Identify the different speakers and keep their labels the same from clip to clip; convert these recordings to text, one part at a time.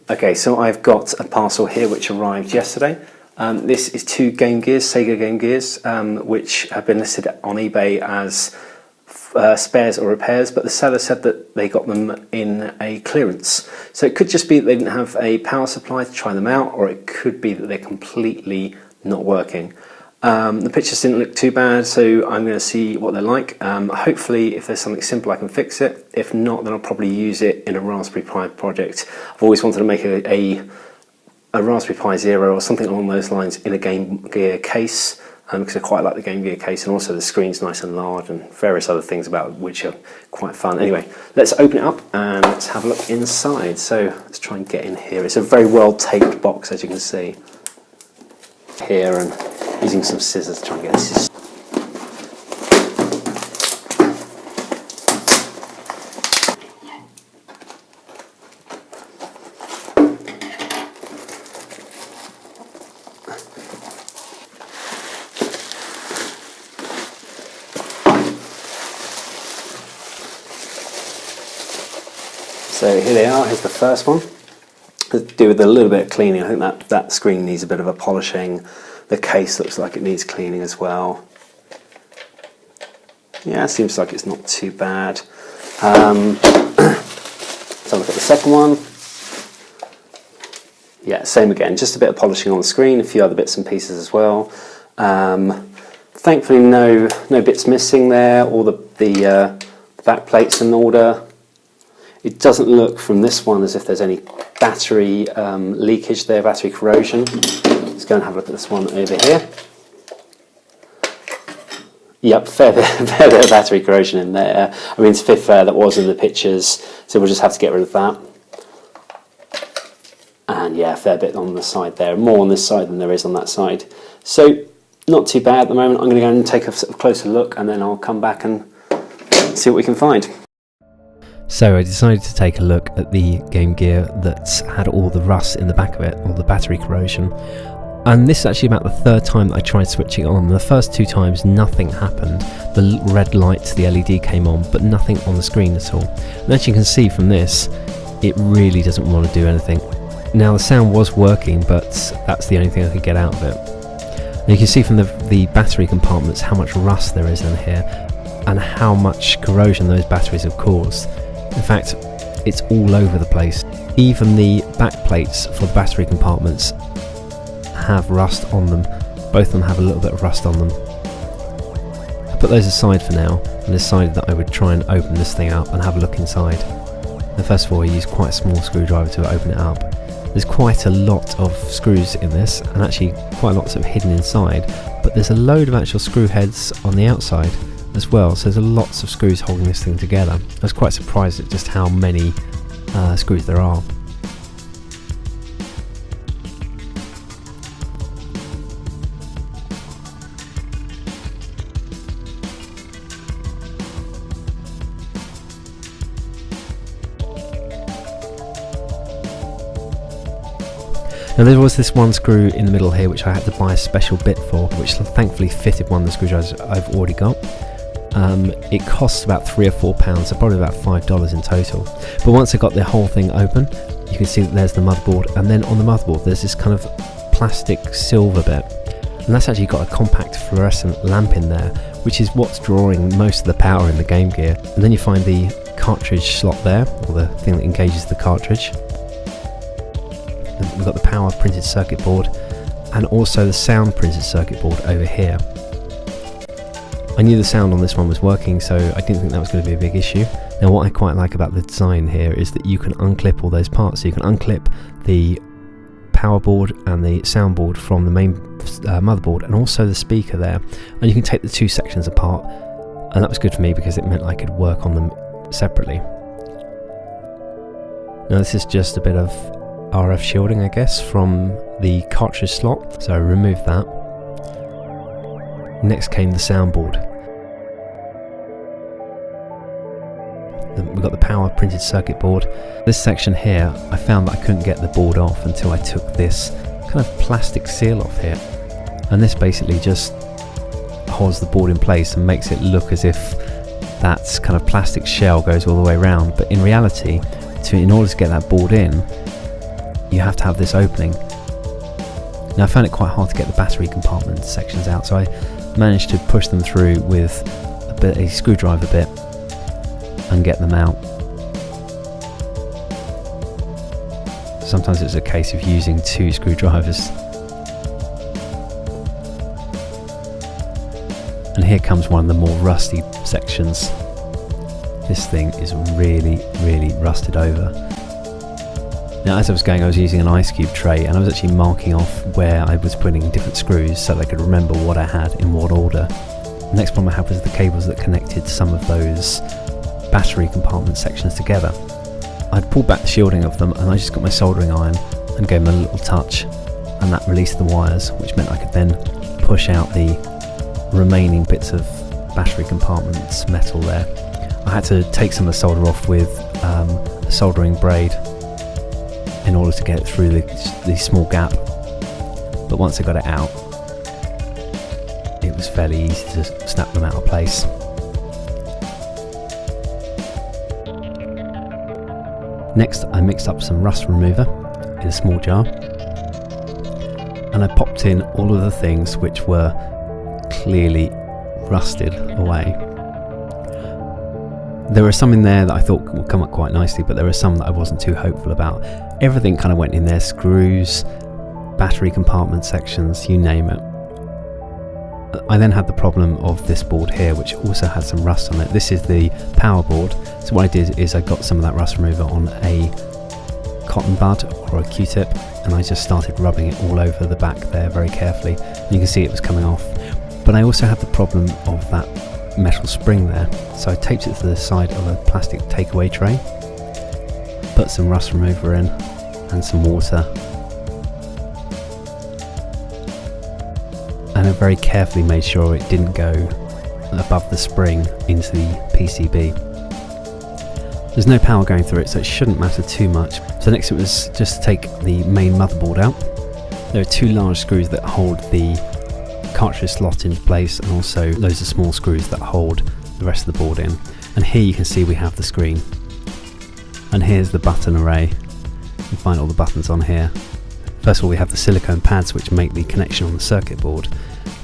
Speaker 1: Okay, so I've got a parcel here which arrived yesterday. This is two Game Gears, Sega Game Gears, which have been listed on eBay as spares or repairs, but the seller said that they got them in a clearance. So it could just be that they didn't have a power supply to try them out, or it could be that they're completely not working. The pictures didn't look too bad, so I'm going to see what they're like. Hopefully, if there's something simple, I can fix it. If not, then I'll probably use it in a Raspberry Pi project. I've always wanted to make a Raspberry Pi Zero or something along those lines in a Game Gear case, because I quite like the Game Gear case, and also the screen's nice and large, and various other things about it which are quite fun. Anyway, let's open it up and let's have a look inside. So let's try and get in here. It's a very well taped box, as you can see here, and using some scissors to try and get this. So here they are, here's the first one. Let's do with a little bit of cleaning. I think that screen needs a bit of a polishing. The case looks like it needs cleaning as well. Yeah, it seems like it's not too bad. Let's have a look at the second one. Yeah, same again, just a bit of polishing on the screen, a few other bits and pieces as well. Thankfully no bits missing there, all the back plates in order. It doesn't look from this one as if there's any battery leakage there, battery corrosion. Let's go and have a look at this one over here. Yep, fair bit of battery corrosion in there. I mean, to be fair, that was in the pictures, so we'll just have to get rid of that. And yeah, a fair bit on the side there. More on this side than there is on that side. So, not too bad at the moment. I'm going to go and take a sort of closer look, and then I'll come back and see what we can find.
Speaker 2: So I decided to take a look at the Game Gear that's had all the rust in the back of it, all the battery corrosion. And this is actually about the third time that I tried switching it on. The first two times nothing happened. The red light, the LED came on, but nothing on the screen at all. And as you can see from this, it really doesn't want to do anything. Now the sound was working, but that's the only thing I could get out of it. And you can see from the battery compartments how much rust there is in here, and how much corrosion those batteries have caused. In fact, it's all over the place. Even the back plates for the battery compartments have rust on them. Both of them have a little bit of rust on them. I put those aside for now and decided that I would try and open this thing up and have a look inside. And first of all, I used quite a small screwdriver to open it up. There's quite a lot of screws in this, and actually quite a lot of hidden inside, but there's a load of actual screw heads on the outside as well, so there's lots of screws holding this thing together. I was quite surprised at just how many screws there are. Now there was this one screw in the middle here which I had to buy a special bit for, which thankfully fitted one of the screwdrivers I've already got. It costs about £3 or £4, so probably about $5 in total. But once I got the whole thing open, you can see that there's the motherboard, and then on the motherboard there's this kind of plastic silver bit, and that's actually got a compact fluorescent lamp in there, which is what's drawing most of the power in the Game Gear. And then you find the cartridge slot there, or the thing that engages the cartridge. And we've got the power printed circuit board, and also the sound printed circuit board over here. I knew the sound on this one was working, so I didn't think that was going to be a big issue. Now what I quite like about the design here is that you can unclip all those parts. So you can unclip the power board and the sound board from the main motherboard, and also the speaker there, and you can take the two sections apart, and that was good for me because it meant I could work on them separately. Now this is just a bit of RF shielding, I guess, from the cartridge slot, so I removed that. Next came the soundboard. Then we've got the power printed circuit board. This section here, I found that I couldn't get the board off until I took this kind of plastic seal off here. And this basically just holds the board in place and makes it look as if that kind of plastic shell goes all the way around. But in reality, in order to get that board in, you have to have this opening. Now I found it quite hard to get the battery compartment sections out, so I managed to push them through with a screwdriver bit and get them out. Sometimes it's a case of using 2 screwdrivers. And here comes one of the more rusty sections. This thing is really, really rusted over. Now as I was going, I was using an ice cube tray, and I was actually marking off where I was putting different screws so that I could remember what I had in what order. The next problem I had was the cables that connected some of those battery compartment sections together. I'd pulled back the shielding of them, and I just got my soldering iron and gave them a little touch, and that released the wires, which meant I could then push out the remaining bits of battery compartment's metal there. I had to take some of the solder off with a soldering braid in order to get it through the small gap, but once I got it out, it was fairly easy to snap them out of place. Next, I mixed up some rust remover in a small jar, and I popped in all of the things which were clearly rusted away. There were some in there that I thought would come up quite nicely, but there were some that I wasn't too hopeful about. Everything kind of went in there: screws, battery compartment sections, you name it. I then had the problem of this board here, which also had some rust on it. This is the power board. So what I did is I got some of that rust remover on a cotton bud or a Q-tip, and I just started rubbing it all over the back there very carefully. And you can see it was coming off. But I also had the problem of that metal spring there. So I taped it to the side of a plastic takeaway tray, put some rust remover in and some water, and I very carefully made sure it didn't go above the spring into the PCB. There's no power going through it, so it shouldn't matter too much. So next it was just to take the main motherboard out. There are 2 large screws that hold the cartridge slot into place, and also loads of small screws that hold the rest of the board in. And here you can see we have the screen. And here's the button array. You can find all the buttons on here. First of all, we have the silicone pads which make the connection on the circuit board,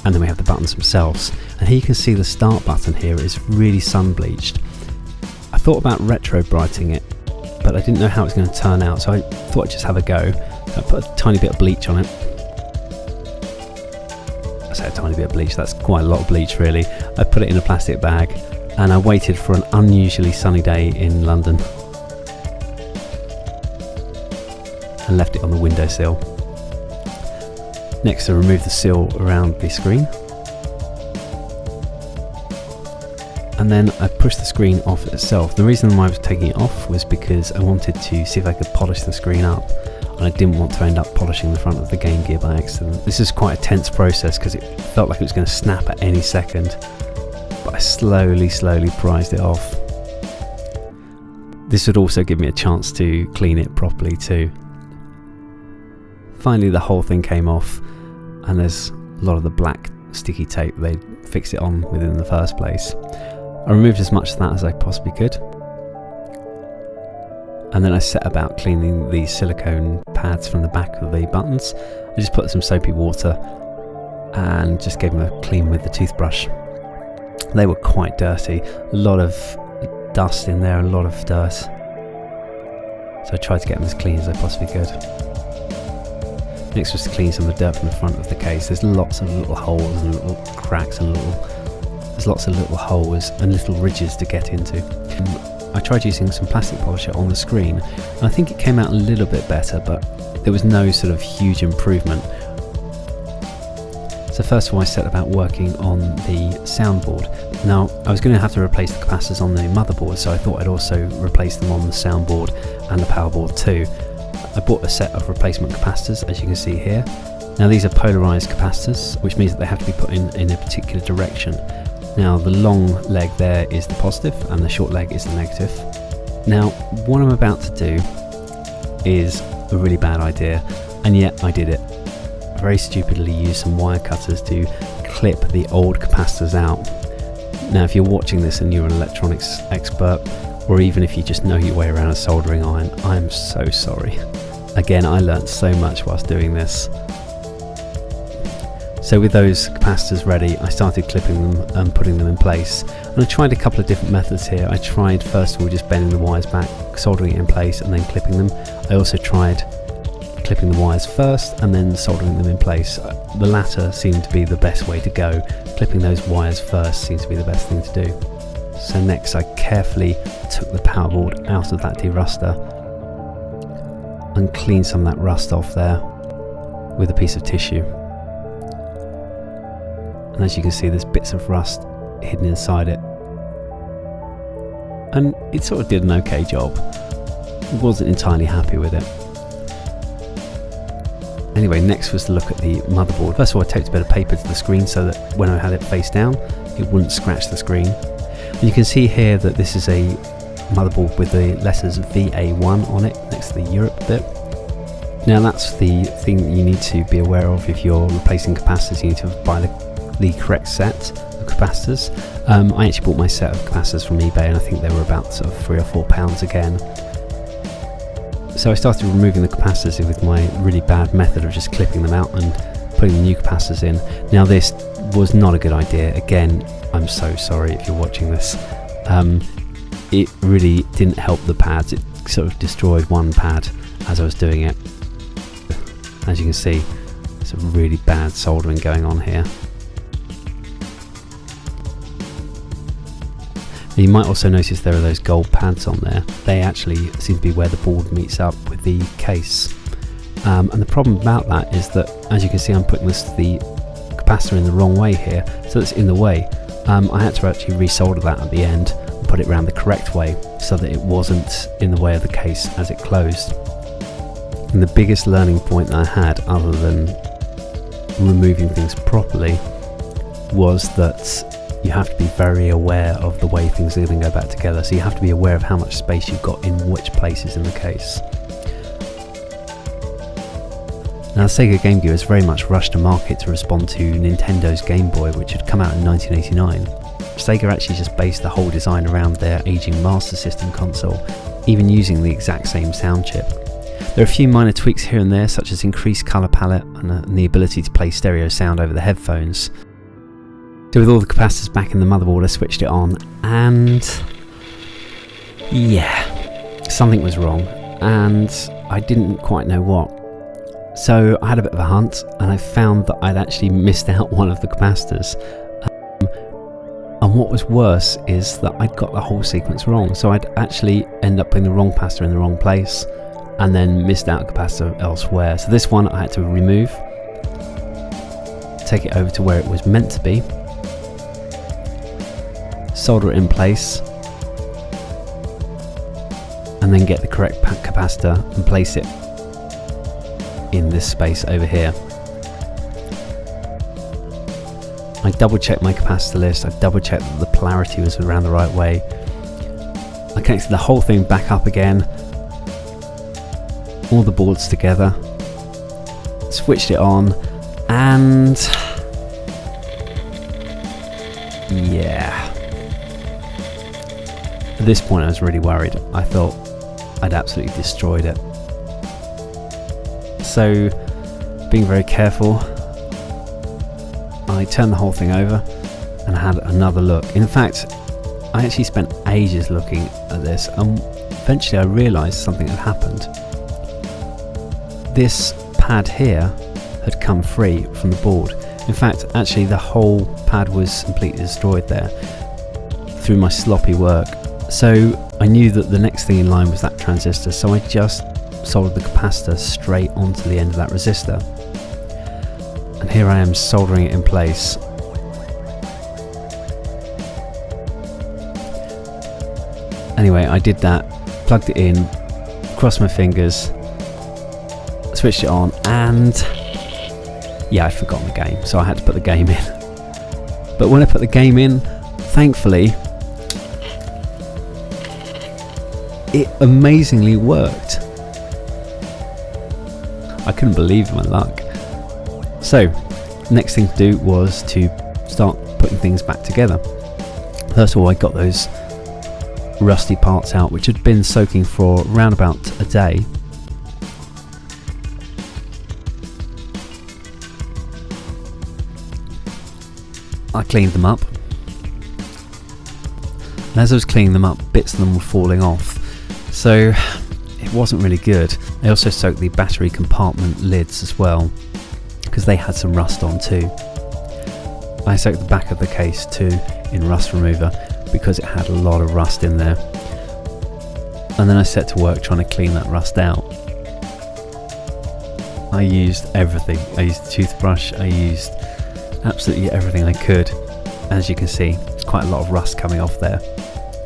Speaker 2: and then we have the buttons themselves. And here you can see the start button here is really sun bleached. I thought about retro brighting it, but I didn't know how it's going to turn out, so I thought I'd just have a go. I put a tiny bit of bleach on it. I say a tiny bit of bleach, that's quite a lot of bleach really. I put it in a plastic bag, and I waited for an unusually sunny day in London and left it on the windowsill. Next, I removed the seal around the screen, and then I pushed the screen off itself. The reason why I was taking it off was because I wanted to see if I could polish the screen up, and I didn't want to end up polishing the front of the Game Gear by accident. This is quite a tense process because it felt like it was going to snap at any second, but I slowly prized it off. This would also give me a chance to clean it properly too. Finally the whole thing came off, and there's a lot of the black sticky tape they'd fixed it on with in the first place. I removed as much of that as I possibly could, and then I set about cleaning the silicone pads from the back of the buttons. I just put some soapy water and just gave them a clean with the toothbrush. They were quite dirty, a lot of dust in there, a lot of dirt, so I tried to get them as clean as I possibly could. Next was to clean some of the dirt from the front of the case. There's lots of little holes and little cracks and there's lots of little holes and little ridges to get into. I tried using some plastic polisher on the screen, and I think it came out a little bit better, but there was no sort of huge improvement. So first of all I set about working on the soundboard. Now I was going to have to replace the capacitors on the motherboard, so I thought I'd also replace them on the soundboard and the power board too. I bought a set of replacement capacitors, as you can see here. Now these are polarized capacitors, which means that they have to be put in a particular direction. Now the long leg there is the positive and the short leg is the negative. Now what I'm about to do is a really bad idea, and yet I did it. I very stupidly used some wire cutters to clip the old capacitors out. Now if you're watching this and you're an electronics expert, or even if you just know your way around a soldering iron, I'm so sorry. Again, I learnt so much whilst doing this. So with those capacitors ready, I started clipping them and putting them in place. And I tried a couple of different methods here. I tried first of all just bending the wires back, soldering it in place and then clipping them. I also tried clipping the wires first and then soldering them in place. The latter seemed to be the best way to go. Clipping those wires first seems to be the best thing to do. So next I carefully took the power board out of that deruster and cleaned some of that rust off there with a piece of tissue. And as you can see, there's bits of rust hidden inside it. And it sort of did an okay job. I wasn't entirely happy with it. Anyway, next was to look at the motherboard. First of all, I taped a bit of paper to the screen so that when I had it face down, it wouldn't scratch the screen. And you can see here that this is a motherboard with the letters VA1 on it next to the Europe bit. Now that's the thing that you need to be aware of if you're replacing capacitors. You need to buy the correct set of capacitors. I actually bought my set of capacitors from eBay and I think they were about sort of £3 or £4 again. So I started removing the capacitors with my really bad method of just clipping them out and putting the new capacitors in. Now this was not a good idea. Again, I'm so sorry if you're watching this. It really didn't help the pads. It sort of destroyed one pad as I was doing it. As you can see, some really bad soldering going on here. You might also notice there are those gold pads on there. They actually seem to be where the board meets up with the case. And the problem about that is that, as you can see, I'm putting the capacitor in the wrong way here, so it's in the way. I had to actually resolder that at the end and put it around the correct way so that it wasn't in the way of the case as it closed. And the biggest learning point that I had, other than removing things properly, was that you have to be very aware of the way things are going to go back together. So you have to be aware of how much space you've got in which places in the case. Now, Sega Game Gear was very much rushed to market to respond to Nintendo's Game Boy, which had come out in 1989. Sega actually just based the whole design around their aging Master System console, even using the exact same sound chip. There are a few minor tweaks here and there, such as increased colour palette and the ability to play stereo sound over the headphones. So with all the capacitors back in the motherboard, I switched it on and yeah, something was wrong and I didn't quite know what. So I had a bit of a hunt and I found that I'd actually missed out one of the capacitors. And what was worse is that I'd got the whole sequence wrong. So I'd actually end up putting the wrong capacitor in the wrong place and then missed out a capacitor elsewhere. So this one I had to remove, take it over to where it was meant to be, solder it in place, and then get the correct capacitor and place it in this space over here. I double checked my capacitor list, I double checked that the polarity was around the right way. I connected the whole thing back up again, all the boards together, switched it on, and yeah. At this point I was really worried. I thought I'd absolutely destroyed it. So, being very careful, I turned the whole thing over and I had another look. In fact, I actually spent ages looking at this and eventually I realised something had happened. This pad here had come free from the board. In fact, actually the whole pad was completely destroyed there through my sloppy work. So I knew that the next thing in line was that transistor, so I just soldered the capacitor straight onto the end of that resistor. And here I am soldering it in place. Anyway, I did that, plugged it in, crossed my fingers, switched it on, and yeah, I'd forgotten the game, so I had to put the game in. But when I put the game in, thankfully, it amazingly worked. I couldn't believe my luck. So, next thing to do was to start putting things back together. First of all, I got those rusty parts out, which had been soaking for around about a day. I cleaned them up. And as I was cleaning them up, bits of them were falling off. So it wasn't really good. I also soaked the battery compartment lids as well, because they had some rust on too. I soaked the back of the case too in rust remover because it had a lot of rust in there. And then I set to work trying to clean that rust out. I used everything. I used a toothbrush, I used absolutely everything I could. As you can see, there's quite a lot of rust coming off there.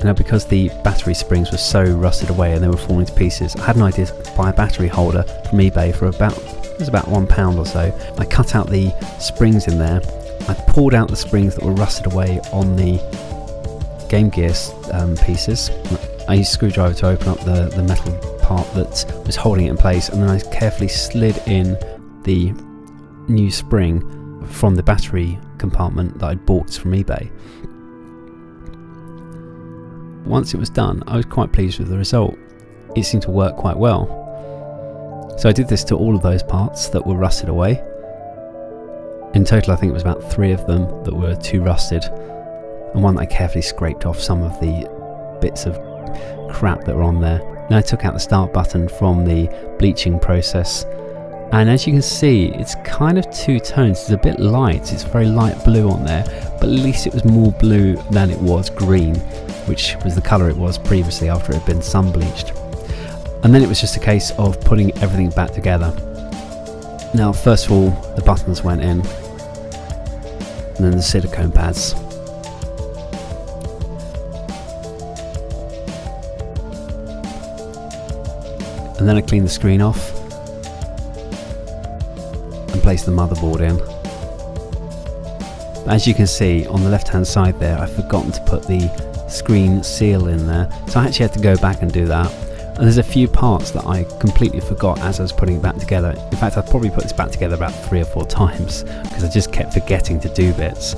Speaker 2: Now, because the battery springs were so rusted away and they were falling to pieces, I had an idea to buy a battery holder from eBay for about £1 or so. I cut out the springs in there. I pulled out the springs that were rusted away on the Game Gear pieces. I used a screwdriver to open up the metal part that was holding it in place, and then I carefully slid in the new spring from the battery compartment that I'd bought from eBay. Once it was done, I was quite pleased with the result. It seemed to work quite well. So I did this to all of those parts that were rusted away. In total, I think it was about 3 of them that were too rusted, and one that I carefully scraped off some of the bits of crap that were on there. Then I took out the start button from the bleaching process, and as you can see, it's kind of two tones. It's a bit light, it's very light blue on there, but at least it was more blue than it was green, which was the colour it was previously after it had been sun bleached. And then it was just a case of putting everything back together. Now, first of all, the buttons went in, and then the silicone pads. And then I cleaned the screen off and placed the motherboard in. But as you can see on the left hand side there, I've forgotten to put the screen seal in there, so I actually had to go back and do that. And there's a few parts that I completely forgot as I was putting it back together. In fact, I've probably put this back together about 3 or 4 times because I just kept forgetting to do bits.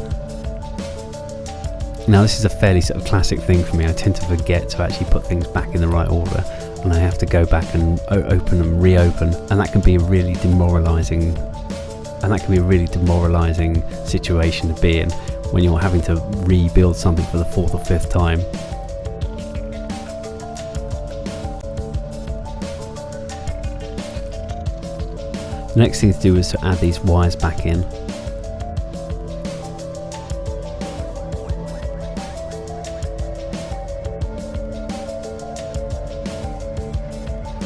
Speaker 2: Now, this is a fairly sort of classic thing for me. I tend to forget to actually put things back in the right order, and I have to go back and open and reopen, and that can be a really demoralising situation to be in when you're having to rebuild something for the 4th or 5th time. The next thing to do is to add these wires back in.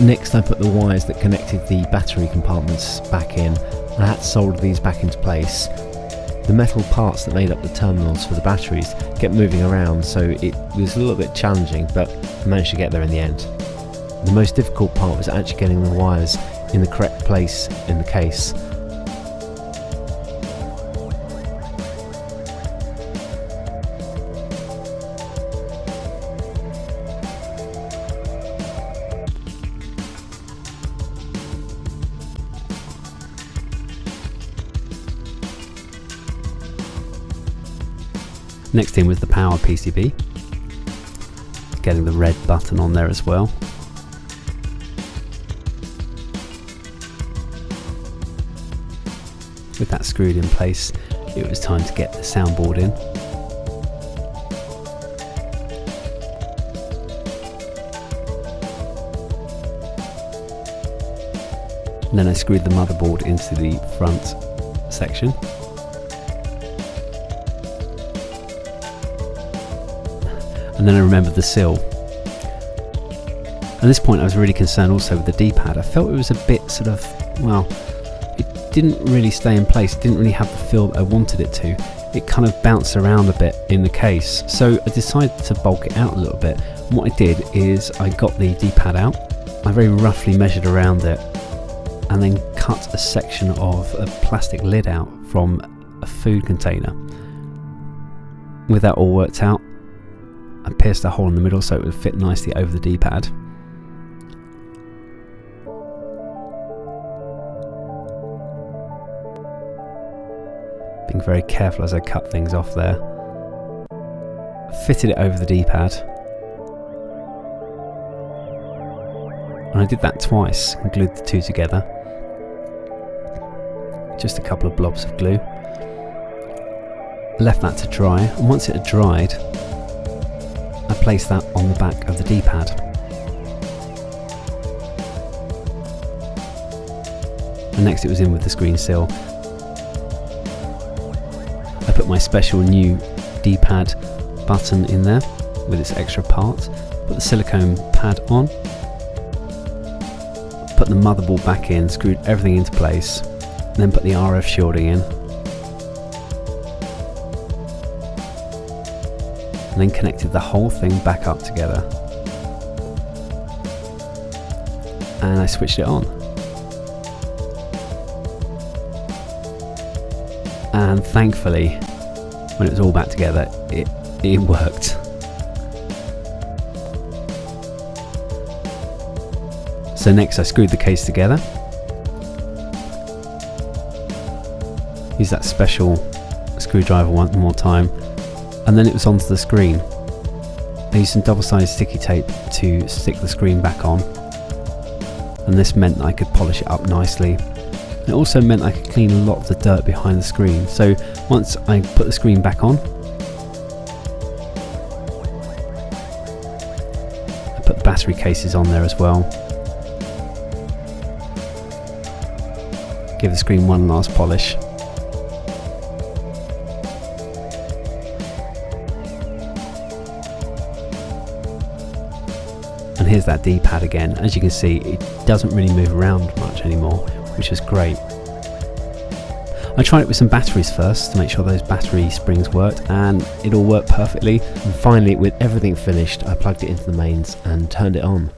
Speaker 2: Next, I put the wires that connected the battery compartments back in, and I had to solder these back into place. The metal parts that made up the terminals for the batteries kept moving around, so it was a little bit challenging, but I managed to get there in the end. The most difficult part was actually getting the wires in the correct place in the case. Next thing was the power PCB, getting the red button on there as well. With that screwed in place, it was time to get the soundboard in. And then I screwed the motherboard into the front section. And then I remembered the sill. At this point I was really concerned also with the D-pad. I felt it was a bit sort of, well, it didn't really stay in place. It didn't really have the feel that I wanted it to. It kind of bounced around a bit in the case. So I decided to bulk it out a little bit. And what I did is I got the D-pad out. I very roughly measured around it and then cut a section of a plastic lid out from a food container. With that all worked out, I pierced a hole in the middle so it would fit nicely over the D-pad. Being very careful as I cut things off there. Fitted it over the D-pad. And I did that twice and glued the two together. Just a couple of blobs of glue. left that to dry, and once it had dried, I placed that on the back of the D-pad. And next it was in with the screen seal. I put my special new D-pad button in there with its extra parts, put the silicone pad on, put the motherboard back in, screwed everything into place, and then put the RF shielding in, and then connected the whole thing back up together, and I switched it on. And thankfully, when it was all back together, it worked. So next I screwed the case together, used that special screwdriver one more time, and then it was onto the screen. I used some double-sided sticky tape to stick the screen back on, and this meant that I could polish it up nicely. It also meant I could clean a lot of the dirt behind the screen. So once I put the screen back on, I put the battery cases on there as well. Give the screen one last polish. And here's that D-pad again. As you can see, it doesn't really move around much anymore, which is great. I tried it with some batteries first to make sure those battery springs worked, and it all worked perfectly. And finally, with everything finished, I plugged it into the mains and turned it on.